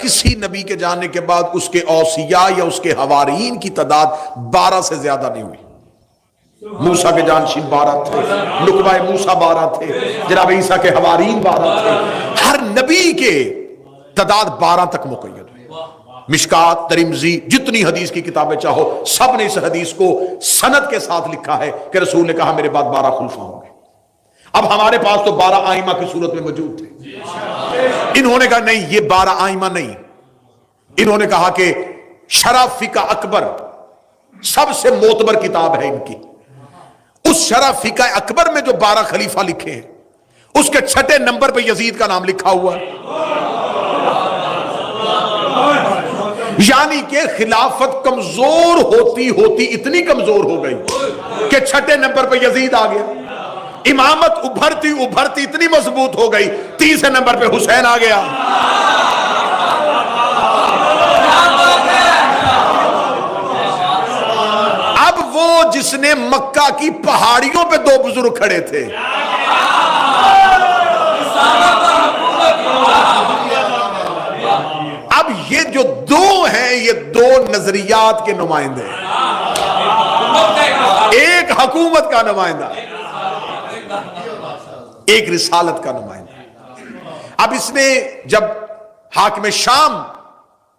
کسی نبی کے جانے کے بعد اس کے اوصیاء یا اس کے حوارین کی تعداد 12 سے زیادہ نہیں ہوئی۔ موسیٰ کے جانشین 12 تھے، نقبہ موسیٰ 12 تھے، جناب عیسیٰ کے حوارین 12 تھے، ہر نبی کے تعداد 12 تک مقید ہوئی۔ مشکات، ترمذی، جتنی حدیث کی کتابیں چاہو، سب نے اس حدیث کو سند کے ساتھ لکھا ہے کہ رسول نے کہا میرے بعد 12 خلفاء ہوں گے۔ اب ہمارے پاس تو 12 آئمہ کی صورت میں موجود تھے، انہوں نے کہا نہیں، یہ 12 آئمہ نہیں، انہوں نے کہا کہ شرح فقہ اکبر سب سے معتبر کتاب ہے ان کی، اس شرح فقہ اکبر میں جو 12 خلیفہ لکھے ہیں اس کے 6 نمبر پہ یزید کا نام لکھا ہوا ہے، یعنی کہ خلافت کمزور ہوتی ہوتی اتنی کمزور ہو گئی کہ 6 نمبر پہ یزید آ گیا، امامت ابھرتی ابھرتی اتنی مضبوط ہو گئی 30 نمبر پہ حسین آ گیا۔ اب وہ جس نے مکہ کی پہاڑیوں پہ 2 بزرگ کھڑے تھے، اب یہ جو 2 ہیں یہ 2 نظریات کے نمائندے ہیں، ایک حکومت کا نمائندہ، ایک رسالت کا نمائندہ۔ اب اس نے جب حاکم شام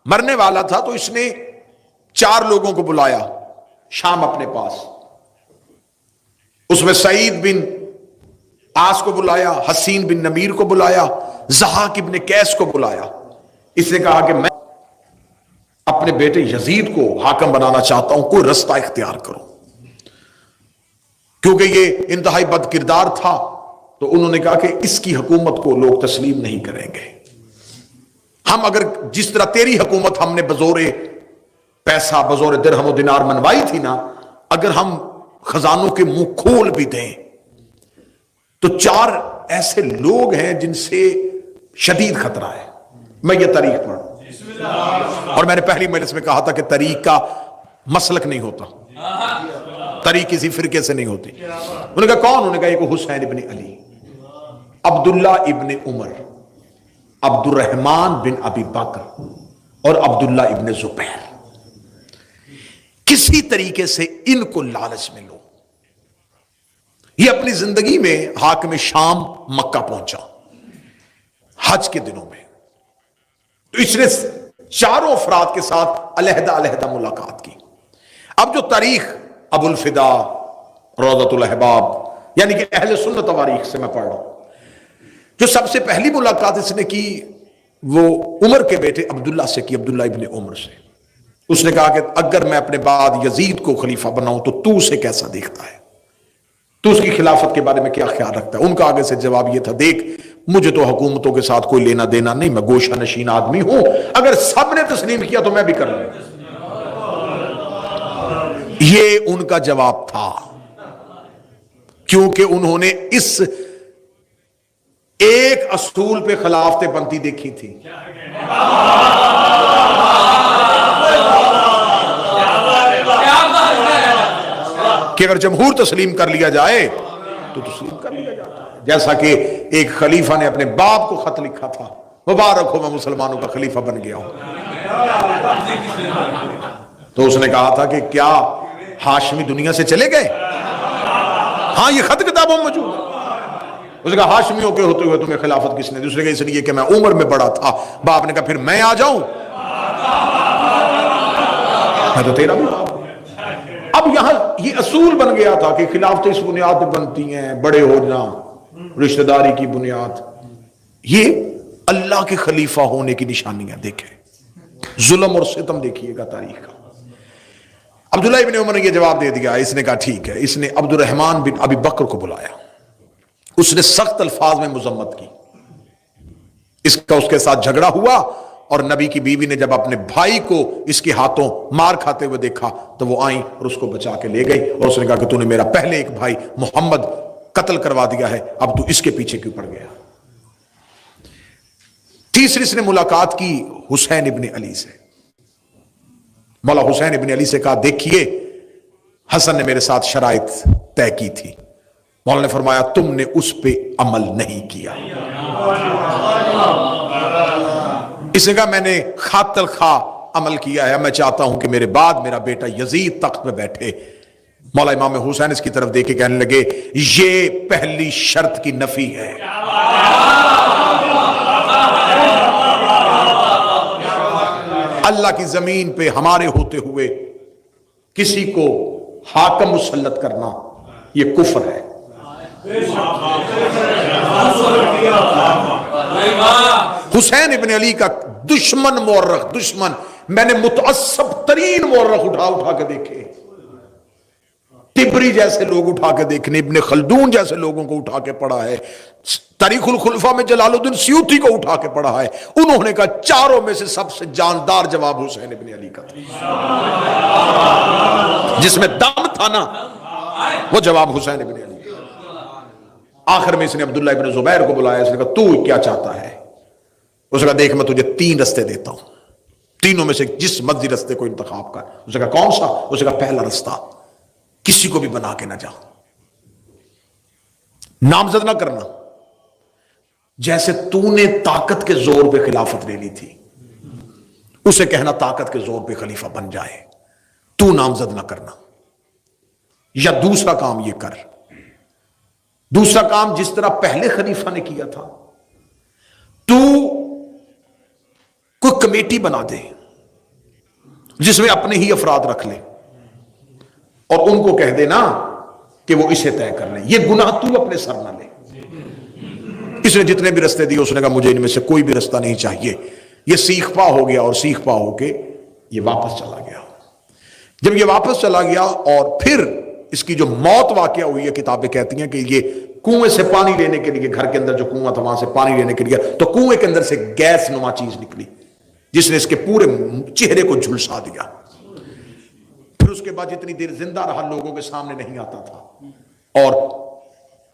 مرنے والا تھا تو اس نے 4 لوگوں کو بلایا شام اپنے پاس، اس میں سعید بن عاص کو بلایا، حسین بن نمیر کو بلایا، ضحاک ابن قیس کو بلایا۔ اس نے کہا کہ میں اپنے بیٹے یزید کو حاکم بنانا چاہتا ہوں، کوئی رستہ اختیار کرو، کیونکہ یہ انتہائی بد کردار تھا۔ تو انہوں نے کہا کہ اس کی حکومت کو لوگ تسلیم نہیں کریں گے، ہم اگر جس طرح تیری حکومت ہم نے بزور پیسہ بزور درہم و دینار منوائی تھی نا، اگر ہم خزانوں کے منہ کھول بھی دیں تو 4 ایسے لوگ ہیں جن سے شدید خطرہ ہے۔ میں یہ تاریخ پڑھوں، اور میں نے پہلی مجلس میں کہا تھا کہ تاریخ کا مسلک نہیں ہوتا، تاریخ کسی فرقے سے نہیں ہوتی۔ انہوں نے کہا کون؟ انہوں نے کہا ایک حسین ابن علی، عبداللہ ابن عمر، عبد الرحمن بن ابی بکر اور عبداللہ ابن زبیر، کسی طریقے سے ان کو لالچ میں لو۔ یہ اپنی زندگی میں حاکم شام مکہ پہنچا حج کے دنوں میں، تو اس نے 4 افراد کے ساتھ علیحدہ علیحدہ ملاقات کی۔ اب جو تاریخ ابو الفدا، روضۃ الاحباب، یعنی کہ اہل سنت تواریخ سے میں پڑھ رہا ہوں، جو سب سے پہلی ملاقات اس نے کی وہ عمر کے بیٹے عبداللہ سے کی، عبداللہ ابن عمر سے۔ اس نے کہا کہ اگر میں اپنے بعد یزید کو خلیفہ بناؤں تو تو اسے کیسا دیکھتا ہے، تو اس کی خلافت کے بارے میں کیا خیال رکھتا ہے؟ ان کا آگے سے جواب یہ تھا، دیکھ مجھے تو حکومتوں کے ساتھ کوئی لینا دینا نہیں، میں گوشہ نشین آدمی ہوں، اگر سب نے تسلیم کیا تو میں بھی کر لوں۔ یہ ان کا جواب تھا، کیونکہ انہوں نے اس ایک اصول پہ خلافتیں بنتی دیکھی تھی۔ کہ اگر جمہور تسلیم کر لیا جائے تو تسلیم کر لیا جاتا ہے، جیسا کہ ایک خلیفہ نے اپنے باپ کو خط لکھا تھا، مبارک ہو میں مسلمانوں کا خلیفہ بن گیا ہوں۔ تو اس نے کہا تھا کہ کیا ہاشمی دنیا سے چلے گئے؟ ہاں یہ خط کتابوں میں موجود ہے۔ اس نے کہا ہاشمیوں کے ہوتے ہوئے تمہیں خلافت کس نے دی؟ اس نے کہا اس لیے کہ میں عمر میں بڑا تھا۔ باپ نے کہا پھر میں آ جاؤں، میں تو تیرا بھی باپ ہوں۔ اب یہاں یہ اصول بن گیا تھا کہ خلافتیں اس بنیاد پہ بنتی ہیں، بڑے ہونا، رشتہ داری کی بنیاد۔ یہ اللہ کے خلیفہ ہونے کی نشانیاں دیکھیں، ظلم اور ستم دیکھیے گا تاریخ کا۔ عبداللہ ابن عمر نے یہ جواب دے دیا، اس نے کہا ٹھیک ہے۔ اس نے عبد الرحمن بن ابی بکر کو بلایا، اس نے سخت الفاظ میں مذمت کی، اس کے ساتھ جھگڑا ہوا، اور نبی کی بیوی نے جب اپنے بھائی کو اس کے ہاتھوں مار کھاتے ہوئے دیکھا تو وہ آئیں اور اس کو بچا کے لے گئی، اور اس نے کہا کہ تو نے میرا پہلے ایک بھائی محمد قتل کروا دیا ہے، اب تو اس کے پیچھے کیوں پڑ گیا؟ تیسری اس نے ملاقات کی حسین ابن علی سے، مولا حسین ابن علی سے کہا دیکھیے حسن نے میرے ساتھ شرائط طے کی تھی، مولا نے فرمایا تم نے اس پہ عمل نہیں کیا۔ اس نے کہا میں نے خاطر خواہ عمل کیا ہے، میں چاہتا ہوں کہ میرے بعد میرا بیٹا یزید تخت پہ بیٹھے۔ مولا امام حسین اس کی طرف دیکھ کے کہنے لگے یہ پہلی شرط کی نفی ہے۔ اللہ کی زمین پہ ہمارے ہوتے ہوئے کسی کو حاکم مسلط کرنا یہ کفر ہے۔ حسین ابن علی کا دشمن مورخ، دشمن، میں نے متعصب ترین مورخ اٹھا کے دیکھے، تبری جیسے لوگ اٹھا کے دیکھنے، ابن خلدون جیسے لوگوں کو اٹھا کے پڑھا ہے، تاریخ الخلفاء میں جلال الدین سیوطی کو اٹھا کے پڑھا ہے، انہوں نے کہا چاروں میں سے سب سے جاندار جواب حسین ابن علی کا تھا، جس میں دم تھا نا وہ جواب حسین ابن علی۔ آخر میں اس نے عبداللہ ابن زبیر کو بلایا، اس نے کہا تو کیا چاہتا ہے؟ اس نے کہا دیکھ میں تجھے 3 رستے دیتا ہوں، تینوں میں سے جس مرضی رستے کو انتخاب کر۔ اس نے کہا کون سا؟ اس نے کہا پہلا رستہ کسی کو بھی بنا کے نہ جا، نامزد نہ کرنا، جیسے تو نے طاقت کے زور پہ خلافت لے لی تھی اسے کہنا طاقت کے زور پہ خلیفہ بن جائے، تو نامزد نہ کرنا۔ یا دوسرا کام یہ کر، دوسرا کام جس طرح پہلے خلیفہ نے کیا تھا، تو کوئی کمیٹی بنا دے جس میں اپنے ہی افراد رکھ لے اور ان کو کہہ دے نا کہ وہ اسے طے کر لیں، یہ گناہ تو اپنے سر نہ لے۔ اس نے جتنے بھی رستے دیے اس نے کہا مجھے ان میں سے کوئی بھی رستہ نہیں چاہیے۔ یہ سیخ پا ہو گیا اور سیخ پا ہو کے یہ واپس چلا گیا۔ جب یہ واپس چلا گیا اور پھر اس کی جو موت واقعہ ہوئی ہے، کتابیں کہتی ہیں کہ یہ کنویں سے پانی لینے کے لیے، گھر کے اندر جو کنواں تھا وہاں سے پانی لینے کے لیے، تو کنویں کے اندر سے گیس نما چیز نکلی جس نے اس کے پورے چہرے کو جھلسا دیا۔ پھر اس کے بعد جتنی دیر زندہ رہا لوگوں کے سامنے نہیں آتا تھا، اور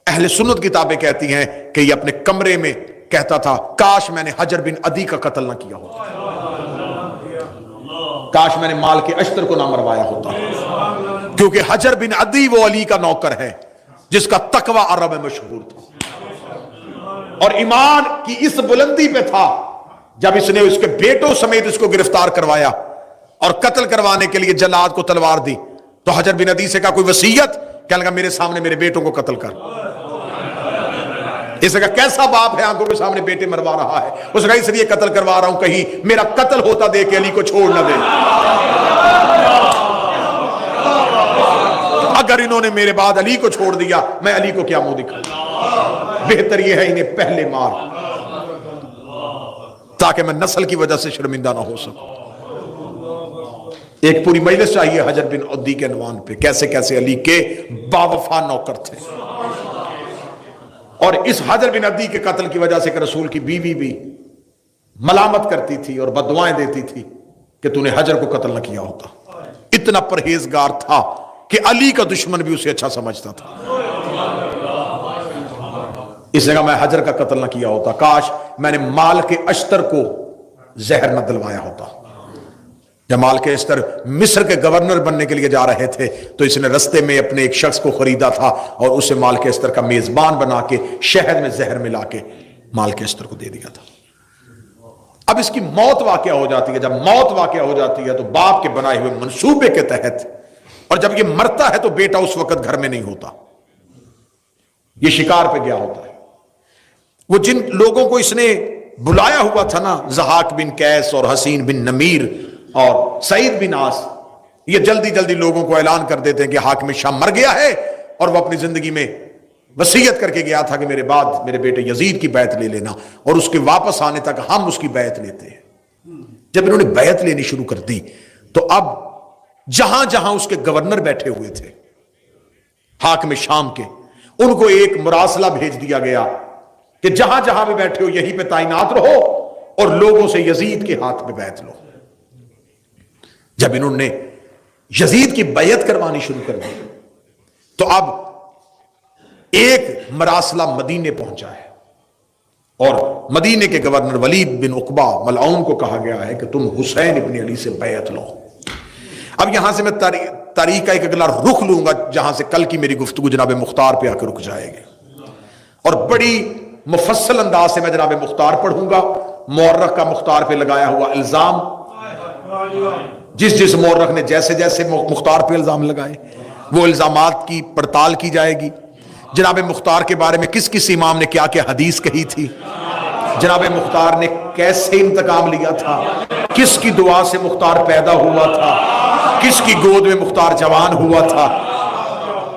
اہل سنت کتابیں کہتی ہیں کہ یہ اپنے کمرے میں کہتا تھا کاش میں نے حجر بن عدی کا قتل نہ کیا ہوتا، کاش میں نے مال کے اشتر کو نہ مروایا ہوتا، کیونکہ حجر بن عدی وہ علی کا نوکر ہے جس کا تقوی عرب میں مشہور تھا اور ایمان کی اس بلندی پہ تھا۔ جب اس نے اس کے بیٹوں سمیت اس کو گرفتار کروایا اور قتل کروانے کے لیے جلاد کو تلوار دی، تو حجر بن عدی سے کہا کوئی وصیت؟ کہنے لگا میرے سامنے میرے بیٹوں کو قتل کر۔ اس نے کہا کیسا باپ ہے آنکھوں کے سامنے بیٹے مروا رہا ہے؟ اس نے کہا اس لیے قتل کروا رہا ہوں کہیں میرا قتل ہوتا دے کے علی کو چھوڑ نہ دے، اگر انہوں نے میرے بعد علی کو چھوڑ دیا میں علی کو کیا منہ دکھاؤں؟ بہتر یہ ہے انہیں پہلے مار تاکہ میں نسل کی وجہ سے شرمندہ نہ ہو سکوں۔ ایک پوری مجلس چاہیے حجر بن عدی کے عنوان پہ، کیسے کیسے علی کے باوفا نوکر تھے، اور اس حجر بن عدی کے قتل کی وجہ سے کہ رسول کی بیوی بھی ملامت کرتی تھی اور بددعائیں دیتی تھی کہ تو نے حجر کو قتل نہ کیا ہوتا۔ اتنا پرہیزگار تھا کہ علی کا دشمن بھی اسے اچھا سمجھتا تھا۔ اس نے کہا میں حجر کا قتل نہ کیا ہوتا، کاش میں نے مال کے اشتر کو زہر نہ دلوایا ہوتا۔ جب مال کے اشتر مصر کے گورنر بننے کے لیے جا رہے تھے تو اس نے رستے میں اپنے ایک شخص کو خریدا تھا اور اسے مال کے اشتر کا میزبان بنا کے شہد میں زہر ملا کے مال کے اشتر کو دے دیا تھا۔ اب اس کی موت واقع ہو جاتی ہے، جب موت واقع ہو جاتی ہے تو باپ کے بنائے ہوئے منصوبے کے تحت، اور جب یہ مرتا ہے تو بیٹا اس وقت گھر میں نہیں ہوتا، یہ شکار پہ گیا ہوتا ہے۔ وہ جن لوگوں کو اس نے بلایا ہوا تھا نا، ضحاک بن قیس اور حسین بن نمیر اور سعید بن عاص، یہ جلدی جلدی لوگوں کو اعلان کر دیتے ہیں کہ حاکم شام مر گیا ہے، اور وہ اپنی زندگی میں وصیت کر کے گیا تھا کہ میرے بعد میرے بیٹے یزید کی بیعت لے لینا، اور اس کے واپس آنے تک ہم اس کی بیعت لیتے ہیں۔ جب انہوں نے بیعت لینی شروع کر دی تو اب جہاں جہاں اس کے گورنر بیٹھے ہوئے تھے حاکم شام کے، ان کو ایک مراسلہ بھیج دیا گیا کہ جہاں جہاں بھی بیٹھے ہو یہیں پہ تعینات رہو اور لوگوں سے یزید کے ہاتھ پہ بیعت لو۔ جب انہوں نے یزید کی بیعت کروانی شروع کر دی تو اب ایک مراسلہ مدینے پہنچا ہے، اور مدینے کے گورنر ولید بن عقبہ ملعون کو کہا گیا ہے کہ تم حسین ابن علی سے بیعت لو۔ اب یہاں سے میں تاریخ کا ایک اگلا رخ لوں گا جہاں سے کل کی میری گفتگو جناب مختار پہ آ کے رک جائے گی، اور بڑی مفصل انداز سے میں جناب مختار پڑھوں گا، مورخ کا مختار پہ لگایا ہوا الزام، جس مورخ نے جیسے جیسے مختار پہ الزام لگائے وہ الزامات کی پڑتال کی جائے گی. جناب مختار کے بارے میں کس کس امام نے کیا کیا حدیث کہی تھی، جناب مختار نے کیسے انتقام لیا تھا، کس کی دعا سے مختار پیدا ہوا تھا، کس کی گود میں مختار جوان ہوا تھا،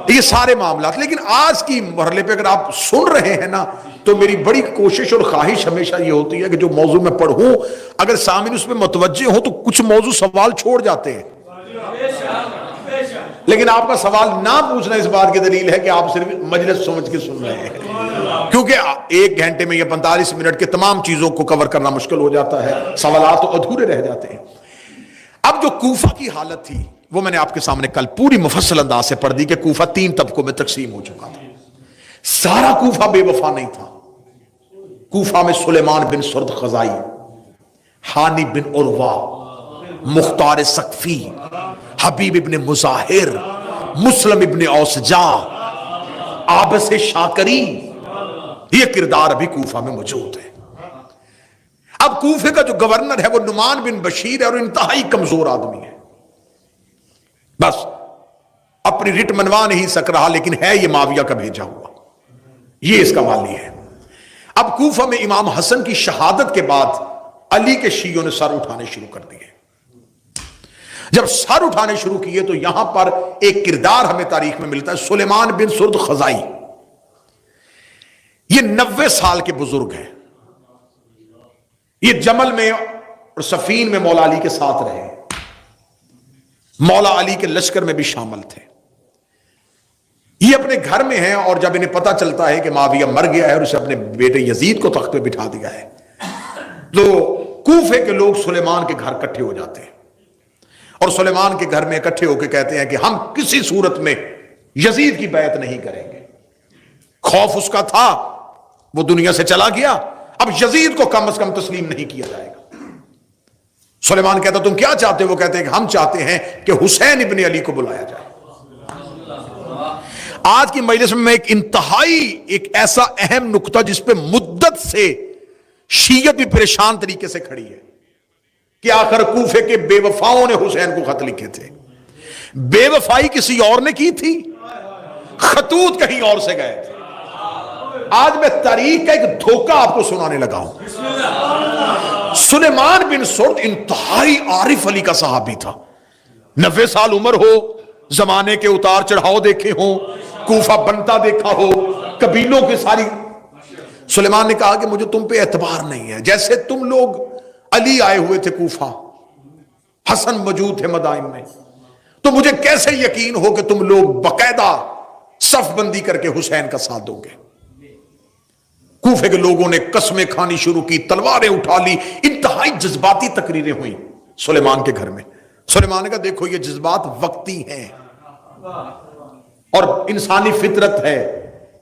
یہ سارے معاملات. لیکن آج کی مرحلے پہ اگر آپ سن رہے ہیں نا تو میری بڑی کوشش اور خواہش ہمیشہ یہ ہوتی ہے کہ جو موضوع میں پڑھوں اگر سامعین اس پہ متوجہ ہوں تو کچھ موضوع سوال چھوڑ جاتے ہیں، لیکن آپ کا سوال نہ پوچھنا اس بات کی دلیل ہے کہ آپ صرف مجلس سمجھ کے سن رہے ہیں، کیونکہ 1 گھنٹے میں یا 45 منٹ کے تمام چیزوں کو کور کرنا مشکل ہو جاتا ہے، سوالات تو ادھورے رہ جاتے ہیں. اب جو کوفہ کی حالت تھی وہ میں نے آپ کے سامنے کل پوری مفصل انداز سے پڑھ دی کہ کوفہ 3 طبقوں میں تقسیم ہو چکا تھا. سارا کوفہ بے وفا نہیں تھا. کوفہ میں سلیمان بن سرد خزائی، حانی بن عروہ، مختار سقفی، حبیب ابن مظاہر، مسلم ابن اوسجا، عابس شاکری، یہ کردار ابھی کوفہ میں موجود ہے. اب کوفے کا جو گورنر ہے وہ نعمان بن بشیر ہے اور انتہائی کمزور آدمی ہے، بس اپنی رٹ منوا نہیں سک رہا، لیکن ہے یہ معاویہ کا بھیجا ہوا، یہ اس کا والی ہے. اب کوفہ میں امام حسن کی شہادت کے بعد علی کے شیعوں نے سر اٹھانے شروع کر دیے. جب سر اٹھانے شروع کیے تو یہاں پر ایک کردار ہمیں تاریخ میں ملتا ہے، سلیمان بن سرد خزائی. یہ 90 سال کے بزرگ ہیں، یہ جمل میں اور صفین میں مولا علی کے ساتھ رہے، مولا علی کے لشکر میں بھی شامل تھے. یہ اپنے گھر میں ہیں اور جب انہیں پتا چلتا ہے کہ معاویہ مر گیا ہے اور اسے اپنے بیٹے یزید کو تخت پہ بٹھا دیا ہے تو کوفے کے لوگ سلیمان کے گھر اکٹھے ہو جاتے ہیں اور سلیمان کے گھر میں اکٹھے ہو کے کہتے ہیں کہ ہم کسی صورت میں یزید کی بیعت نہیں کریں گے. خوف اس کا تھا، وہ دنیا سے چلا گیا، اب یزید کو کم از کم تسلیم نہیں کیا جائے گا. سلیمان کہتا تم کیا چاہتے ہو؟ وہ کہتے ہیں کہ ہم چاہتے ہیں کہ حسین ابن علی کو بلایا جائے. آج کی مجلس میں ایک انتہائی ایک ایسا اہم نقطہ جس پہ مدت سے شیعت بھی پریشان طریقے سے کھڑی ہے کہ آخر کوفے کے بے وفاؤں نے حسین کو خط لکھے تھے. بے وفائی کسی اور نے کی تھی، خطوط کہیں اور سے گئے تھے. آج میں تاریخ کا ایک دھوکہ آپ کو سنانے لگا ہوں. سلیمان بن سرد انتہائی عارف علی کا صحابی تھا، 90 سال عمر ہو، زمانے کے اتار چڑھاؤ دیکھے ہوں، کوفہ بنتا دیکھا ہو، قبیلوں کے ساری. سلیمان نے کہا کہ مجھے تم پہ اعتبار نہیں ہے. جیسے تم لوگ علی آئے ہوئے تھے کوفہ، حسن موجود تھے مدائن میں، تو مجھے کیسے یقین ہو کہ تم لوگ باقاعدہ صف بندی کر کے حسین کا ساتھ دو گے. کوفے کے لوگوں نے قسمیں کھانی شروع کی، تلواریں اٹھا لی، انتہائی جذباتی تقریریں ہوئیں سلیمان کے گھر میں. سلیمان نے کہا دیکھو یہ جذبات وقتی ہیں اور انسانی فطرت ہے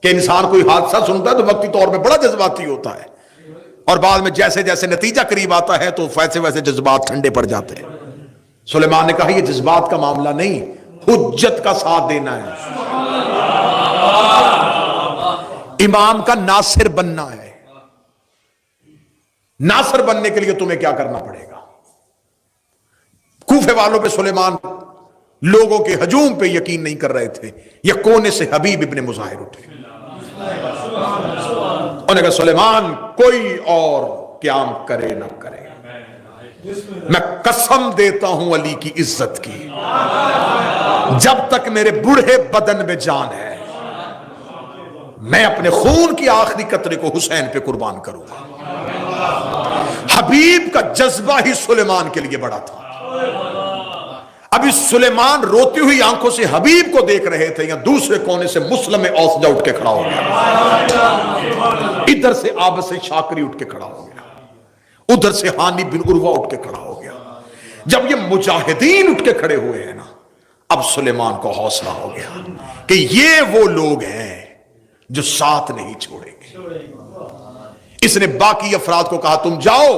کہ انسان کوئی حادثہ سنتا ہے تو وقتی طور پہ بڑا جذباتی ہوتا ہے اور بعد میں جیسے جیسے نتیجہ قریب آتا ہے تو ویسے ویسے جذبات ٹھنڈے پڑ جاتے ہیں. سلیمان نے کہا یہ جذبات کا معاملہ نہیں، حجت کا ساتھ دینا ہے، امام کا ناصر بننا ہے. ناصر بننے کے لیے تمہیں کیا کرنا پڑے گا. کوفے والوں پہ سلیمان لوگوں کے ہجوم پہ یقین نہیں کر رہے تھے. یہ کونے سے حبیب ابن مظاہر اٹھے، انہوں نے کہا سلیمان کوئی اور قیام کرے نہ کرے، میں قسم دیتا ہوں علی کی عزت کی، جب تک میرے بوڑھے بدن میں جان ہے میں اپنے خون کی آخری قطرے کو حسین پہ قربان کروں گا. حبیب کا جذبہ ہی سلیمان کے لیے بڑا تھا. ابھی سلیمان روتی ہوئی آنکھوں سے حبیب کو دیکھ رہے تھے، یا دوسرے کونے سے مسلم اوسجا اٹھ کے کھڑا ہو گیا، ادھر سے عابس شاکری اٹھ کے کھڑا ہو گیا، ادھر سے حانی بن عروہ اٹھ کے کھڑا ہو گیا. جب یہ مجاہدین اٹھ کے کھڑے ہوئے ہیں نا، اب سلیمان کو حوصلہ ہو گیا کہ یہ وہ لوگ ہیں جو ساتھ نہیں چھوڑیں گے. اس نے باقی افراد کو کہا تم جاؤ.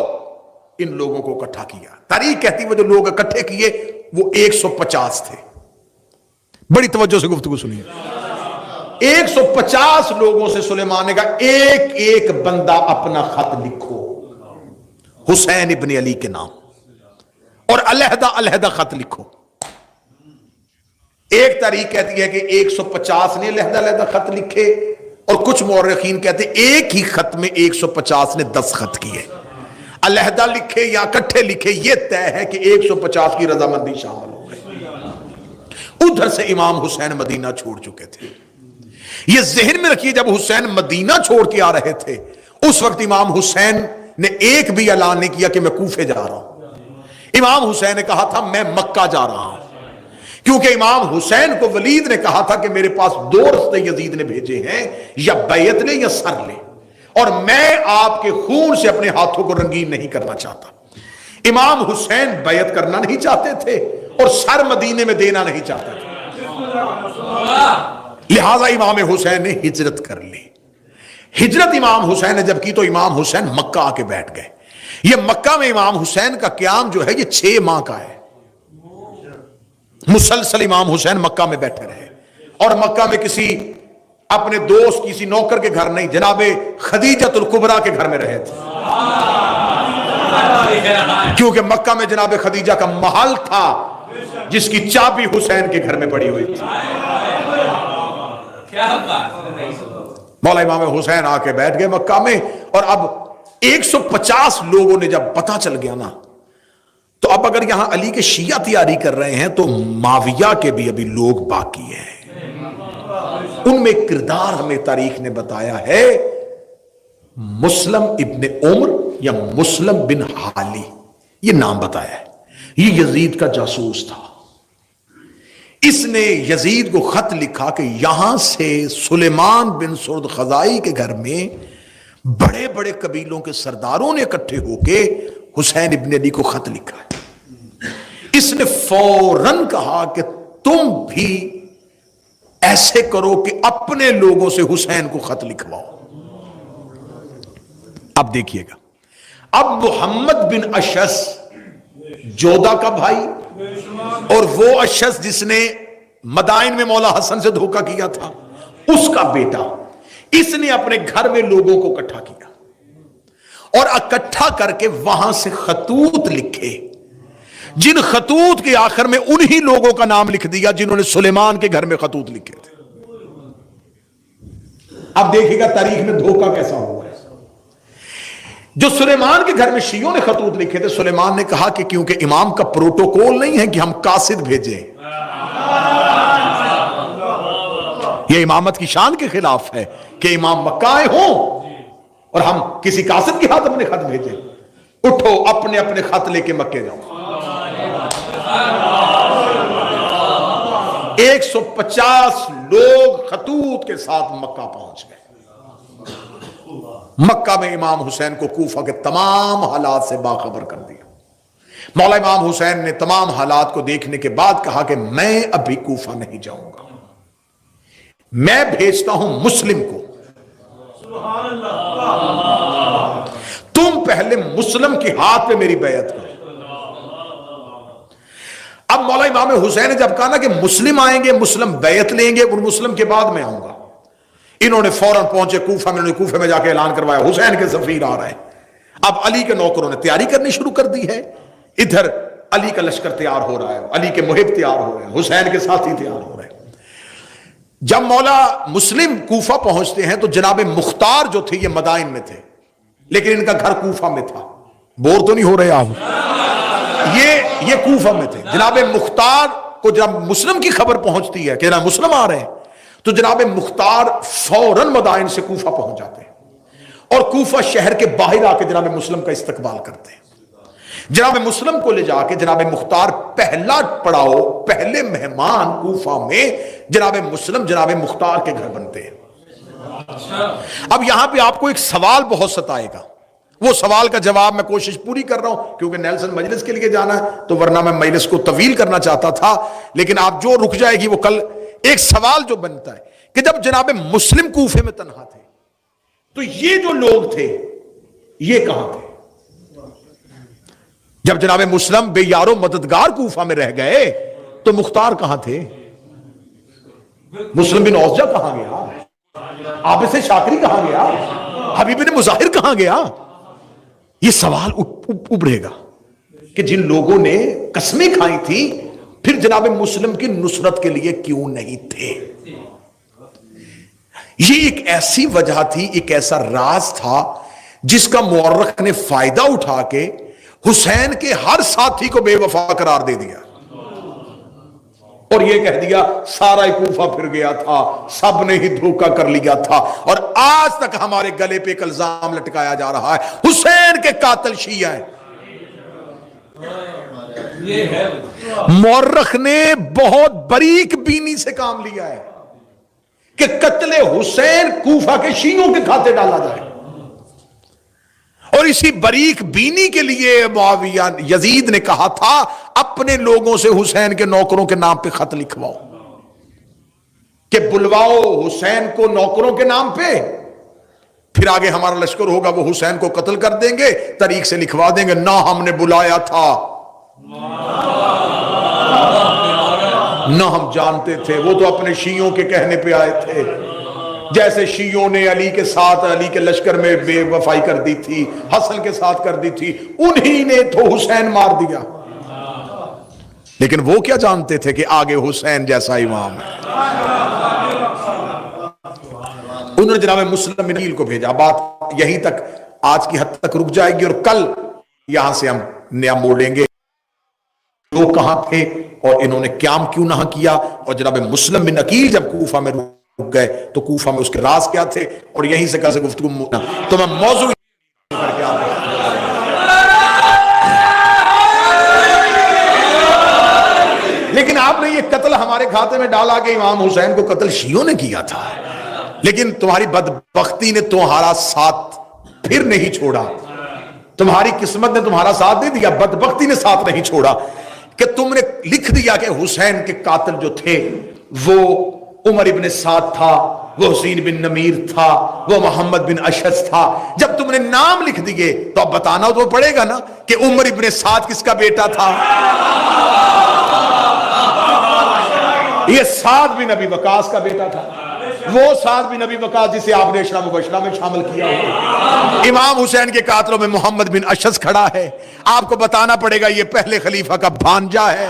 ان لوگوں کو اکٹھا کیا. تاریخ کہتی وہ جو لوگ اکٹھے کیے وہ 150 تھے. بڑی توجہ سے گفتگو سنیے. 150 لوگوں سے سلیمان نے کہا ایک ایک بندہ اپنا خط لکھو. حسین ابن علی کے نام، اور علیحدہ علیحدہ خط لکھو۔ ایک تاریخ کہتی ہے کہ 150 نے علیحدہ علیحدہ خط لکھے، اور کچھ مورخین کہتے ہیں ایک ہی خط میں 150 نے 10 خط کیے۔ علیحدہ لکھے یا اکٹھے لکھے یہ طے ہے کہ 150 کی رضامندی شامل ہو گئی۔ ادھر سے امام حسین مدینہ چھوڑ چکے تھے۔ یہ ذہن میں رکھیے، جب حسین مدینہ چھوڑ کے آ رہے تھے اس وقت امام حسین نے ایک بھی اعلان نہیں کیا کہ میں کوفے جا رہا ہوں۔ امام حسین نے کہا تھا میں مکہ جا رہا ہوں، کیونکہ امام حسین کو ولید نے کہا تھا کہ میرے پاس 2 رستے یزید نے بھیجے ہیں، یا بیعت لے یا سر لے، اور میں آپ کے خون سے اپنے ہاتھوں کو رنگین نہیں کرنا چاہتا۔ امام حسین بیعت کرنا نہیں چاہتے تھے اور سر مدینے میں دینا نہیں چاہتے تھے، لہذا امام حسین نے ہجرت کر لی۔ ہجرت امام حسین نے جب کی تو امام حسین مکہ آ کے بیٹھ گئے۔ یہ مکہ میں امام حسین کا قیام جو ہے یہ 6 ماہ کا ہے، مسلسل امام حسین مکہ میں بیٹھے رہے، اور مکہ میں کسی اپنے دوست کسی نوکر کے گھر نہیں، جناب خدیجۃ الکبریٰ کے گھر میں رہے تھے، کیونکہ مکہ میں جناب خدیجہ کا محل تھا جس کی چابی حسین کے گھر میں پڑی ہوئی تھی۔ مولا امام حسین آ کے بیٹھ گئے مکہ میں، اور اب 150 لوگوں نے جب پتہ چل گیا نا، تو اب اگر یہاں علی کے شیعہ تیاری کر رہے ہیں تو معاویہ کے بھی ابھی لوگ باقی ہیں۔ ان میں کردار ہمیں تاریخ نے بتایا ہے، مسلم ابن عمر یا مسلم بن حالی، یہ نام بتایا ہے، یہ یزید کا جاسوس تھا۔ اس نے یزید کو خط لکھا کہ یہاں سے سلیمان بن سرد خزائی کے گھر میں بڑے بڑے قبیلوں کے سرداروں نے اکٹھے ہو کے حسین ابن علی کو خط لکھا ہے۔ اس نے فوراً کہا کہ تم بھی ایسے کرو کہ اپنے لوگوں سے حسین کو خط لکھواؤ۔ اب دیکھیے گا، اب محمد بن اشعث جودہ کا بھائی، اور وہ اشعث جس نے مدائن میں مولا حسن سے دھوکہ کیا تھا اس کا بیٹا، اس نے اپنے گھر میں لوگوں کو اکٹھا کیا، اور اکٹھا کر کے وہاں سے خطوط لکھے، جن خطوط کے آخر میں انہی لوگوں کا نام لکھ دیا جنہوں نے سلیمان کے گھر میں خطوط لکھے تھے۔ اب دیکھیے گا تاریخ میں دھوکہ کیسا ہوا ہے۔ جو سلیمان کے گھر میں شیعوں نے خطوط لکھے تھے، سلیمان نے کہا کہ کیونکہ امام کا پروٹوکول نہیں ہے کہ ہم قاصد بھیجیں، یہ امامت کی شان کے خلاف ہے کہ امام مکہ آئے ہوں اور ہم کسی قاصد کے ہاتھ اپنے خط بھیجیں، اٹھو اپنے اپنے خط لے کے مکے جاؤ۔ 150 لوگ خطوط کے ساتھ مکہ پہنچ گئے۔ مکہ میں امام حسین کو کوفہ کے تمام حالات سے باخبر کر دیا۔ مولا امام حسین نے تمام حالات کو دیکھنے کے بعد کہا کہ میں ابھی کوفہ نہیں جاؤں گا، میں بھیجتا ہوں مسلم کو، تم پہلے مسلم کے ہاتھ پہ میری بیعت کرو۔ اب مولا امام حسین نے جب کہا نا کہ مسلم آئیں گے، مسلم بیعت لیں گے، اور مسلم کے بعد میں آؤں گا، انہوں نے فوراً پہنچے کوفہ میں، انہوں نے کوفہ میں جا کے اعلان کروایا حسین کے سفیر آ رہے ہیں۔ اب علی کے نوکروں نے تیاری کرنی شروع کر دی ہے، ادھر علی کا لشکر تیار ہو رہا ہے، علی کے محب تیار ہو رہے ہیں، حسین کے ساتھی تیار ہو رہے ہیں۔ جب مولا مسلم کوفہ پہنچتے ہیں تو جناب مختار جو تھے یہ مدائن میں تھے، لیکن ان کا گھر کوفہ میں تھا۔ بور تو نہیں ہو رہے آپ؟ یہ کوفہ میں تھے۔ جناب مختار کو جب مسلم کی خبر پہنچتی ہے کہ جناب مسلم آ رہے ہیں تو جناب مختار فوراً مدائن سے کوفہ پہنچ جاتے ہیں، اور کوفہ شہر کے باہر آ کے جناب مسلم کا استقبال کرتے ہیں۔ جناب مسلم کو لے جا کے جناب مختار پہلا پڑاؤ، پہلے مہمان کوفہ میں جناب مسلم جناب مختار کے گھر بنتے ہیں۔ اب یہاں پہ آپ کو ایک سوال بہت ستائے گا، وہ سوال کا جواب میں کوشش پوری کر رہا ہوں کیونکہ نیلسن مجلس کے لیے جانا ہے، تو ورنہ میں مجلس کو طویل کرنا چاہتا تھا، لیکن آپ جو رک جائے گی وہ کل۔ ایک سوال جو بنتا ہے کہ جب جناب مسلم کوفے میں تنہا تھے تو یہ جو لوگ تھے یہ کہاں تھے؟ جب جناب مسلم بے یارو مددگار کوفہ میں رہ گئے تو مختار کہاں تھے؟ مسلم بن اوسجہ کہاں گیا؟ عابس شاکری کہاں گیا؟ حبیب بن مظاہر کہاں گیا؟ یہ سوال ابھرے گا کہ جن لوگوں نے قسمیں کھائی تھی پھر جناب مسلم کی نصرت کے لیے کیوں نہیں تھے؟ یہ ایک ایسی وجہ تھی، ایک ایسا راز تھا جس کا مورخ نے فائدہ اٹھا کے حسین کے ہر ساتھی کو بے وفا قرار دے دیا اور یہ کہہ دیا سارا کوفہ پھر گیا تھا، سب نے ہی دھوکہ کر لیا تھا، اور آج تک ہمارے گلے پہ ایک الزام لٹکایا جا رہا ہے حسین کے قاتل شیعہ ہیں۔ مورخ نے بہت باریک بینی سے کام لیا ہے کہ قتل حسین کوفہ کے شیعوں کے کھاتے ڈالا جائے، اور اسی باریک بینی کے لیے معاویہ یزید نے کہا تھا اپنے لوگوں سے حسین کے نوکروں کے نام پہ خط لکھواؤ، کہ بلواؤ حسین کو نوکروں کے نام پہ، پھر آگے ہمارا لشکر ہوگا وہ حسین کو قتل کر دیں گے، طریق سے لکھوا دیں گے نہ ہم نے بلایا تھا نہ ہم جانتے تھے، وہ تو اپنے شیعوں کے کہنے پہ آئے تھے، جیسے شیعوں نے علی کے ساتھ علی کے لشکر میں بے وفائی کر دی تھی، حسن کے ساتھ کر دی تھی، انہی نے تو حسین مار دیا، لیکن وہ کیا جانتے تھے کہ آگے حسین جیسا امام ہے۔ انہوں نے جناب مسلم بن عقیل کو بھیجا، بات یہیں تک آج کی حد تک رک جائے گی، اور کل یہاں سے ہم نیا موڑیں گے وہ کہاں تھے اور انہوں نے قیام کیوں نہ کیا، اور جناب مسلم بن عقیل جب کوفہ میں رک گئے تو کوفہ میں اس کے راز کیا تھے، اور یہیں سے کیسے گفتگو تو میں موضوع کر کے آتا ہوں۔ لیکن آپ نے یہ قتل ہمارے کھاتے میں ڈالا کہ امام حسین کو قتل شیعوں نے کیا تھا، لیکن تمہاری بدبختی نے تمہارا ساتھ پھر نہیں چھوڑا، تمہاری قسمت نے تمہارا ساتھ دے دیا، بدبختی نے ساتھ نہیں چھوڑا کہ تم نے لکھ دیا کہ حسین کے قاتل جو تھے وہ عمر ابن سعد تھا، وہ حسین بن نمیر تھا، وہ محمد بن اشعث تھا۔ جب تم نے نام لکھ دیے تو اب بتانا تو پڑے گا نا کہ عمر ابن سعد کس کا بیٹا تھا؟ یہ سعد بن ابی وقاص کا بیٹا تھا، وہ سعد بن ابی وقاص جسے آپ نے عشرہ مبشرہ میں شامل کیا ہو۔ امام حسین کے قاتلوں میں محمد بن اشعث کھڑا ہے، آپ کو بتانا پڑے گا یہ پہلے خلیفہ کا بھانجا ہے۔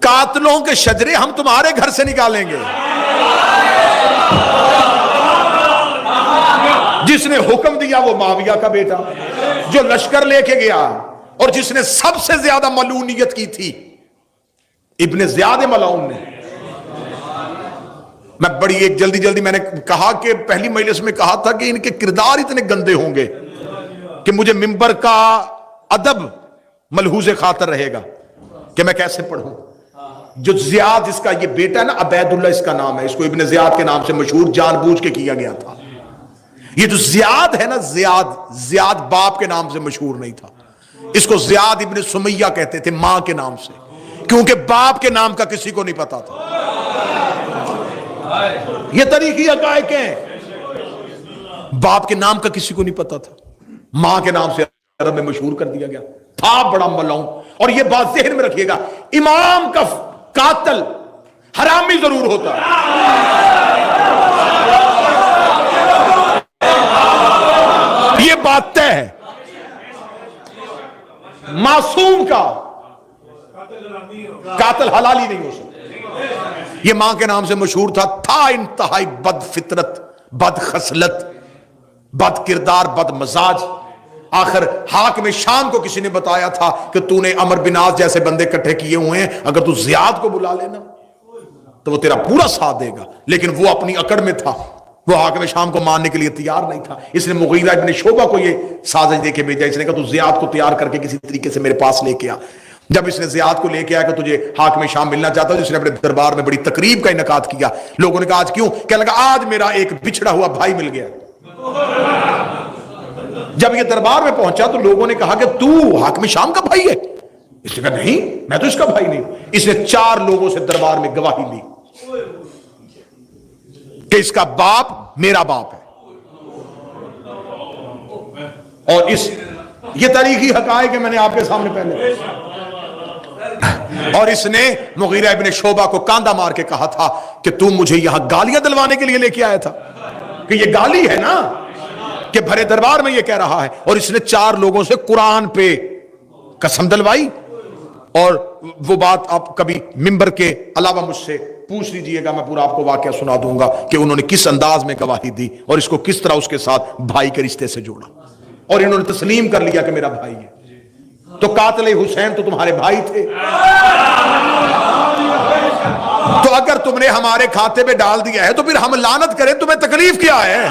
قاتلوں کے شجرے ہم تمہارے گھر سے نکالیں گے۔ جس نے حکم دیا وہ معاویہ کا بیٹا، جو لشکر لے کے گیا اور جس نے سب سے زیادہ ملعونیت کی تھی ابن زیاد ملعون نے۔ میں بڑی ایک جلدی میں نے کہا کہ پہلی مجلس میں کہا تھا کہ ان کے کردار اتنے گندے ہوں گے کہ مجھے منبر کا ادب ملحوظ خاطر رہے گا کہ میں کیسے پڑھوں۔ جو زیاد جس کا یہ بیٹا ہے نا، عبید اللہ اس کا نام ہے، اس کو ابن زیاد کے نام سے مشہور جان بوجھ کے کیا گیا تھا۔ یہ جو زیاد ہے نا، زیاد باپ کے نام سے مشہور نہیں تھا، اس کو زیاد ابن سمیہ کہتے تھے ماں کے نام سے، کیونکہ باپ کے نام کا کسی کو نہیں پتا تھا۔ یہ طریقی حقائق ہیں، باپ کے نام کا کسی کو نہیں پتا تھا، ماں کے نام سے عرب میں مشہور کر دیا گیا تھا، بڑا ملعون۔ اور یہ بات ذہن میں رکھیے گا، امام کا قاتل حرامی ضرور ہوتا ہے، یہ بات طے ہے۔ معصوم کا قاتل حلالی نہیں ہو سکتا۔ یہ ماں کے نام سے مشہور تھا انتہائی بد فطرت، بد خصلت، بد کردار، بد مزاج۔ آخر حاکم شام کو کسی نے بتایا تھا کہ تو نے عمر بن عاص جیسے بندے کٹھے کیے ہوئے ہیں، اگر تو زیاد کو بلا لینا تو وہ تیرا پورا ساتھ دے گا، لیکن وہ اپنی اکڑ میں تھا، وہ حاکم شام کو ماننے کے لیے تیار نہیں تھا۔ اس نے مغیرہ ابن شعبہ کو یہ سازش دے کے بھیجا، اس نے کہا تو زیاد کو تیار کر کے کسی طریقے سے میرے پاس لے کے آ۔ جب اس نے زیاد کو لے کے آیا کہ تجھے حاکم شام ملنا چاہتا ہے، جس نے اپنے دربار میں بڑی تقریب کا انعقاد کیا۔ لوگوں نے کہا آج کیوں؟ کہنے لگا آج میرا ایک بچھڑا ہوا بھائی مل گیا۔ جب یہ دربار میں پہنچا تو لوگوں نے کہا کہ تو حاکم شام کا بھائی ہے؟ اس نے کہا نہیں، میں تو اس کا بھائی نہیں۔ اس نے 4 لوگوں سے دربار میں گواہی لی کہ اس کا باپ میرا باپ ہے، اور یہ تاریخی حقائق ہے، میں نے آپ کے سامنے پہلے۔ اور اس نے مغیرہ ابن شعبہ کو کاندھا مار کے کہا تھا کہ تم مجھے یہاں گالیاں دلوانے کے لیے لے کے آیا تھا، کہ یہ گالی ہے نا، کہ بھرے دربار میں یہ کہہ رہا ہے، اور اس نے 4 لوگوں سے قرآن پہ قسم دلوائی. اور وہ بات آپ کبھی ممبر کے علاوہ مجھ سے پوچھ لیجئے گا، میں پورا آپ کو واقعہ سنا دوں گا کہ انہوں نے کس انداز میں گواہی دی اور اس کو کس طرح اس کے ساتھ بھائی کے رشتے سے جوڑا، اور انہوں نے تسلیم کر لیا کہ میرا بھائی ہے. تو قاتل حسین تو تمہارے بھائی تھے، تو اگر تم نے ہمارے کھاتے میں ڈال دیا ہے تو پھر ہم لعنت کریں، تمہیں تکلیف کیا ہے؟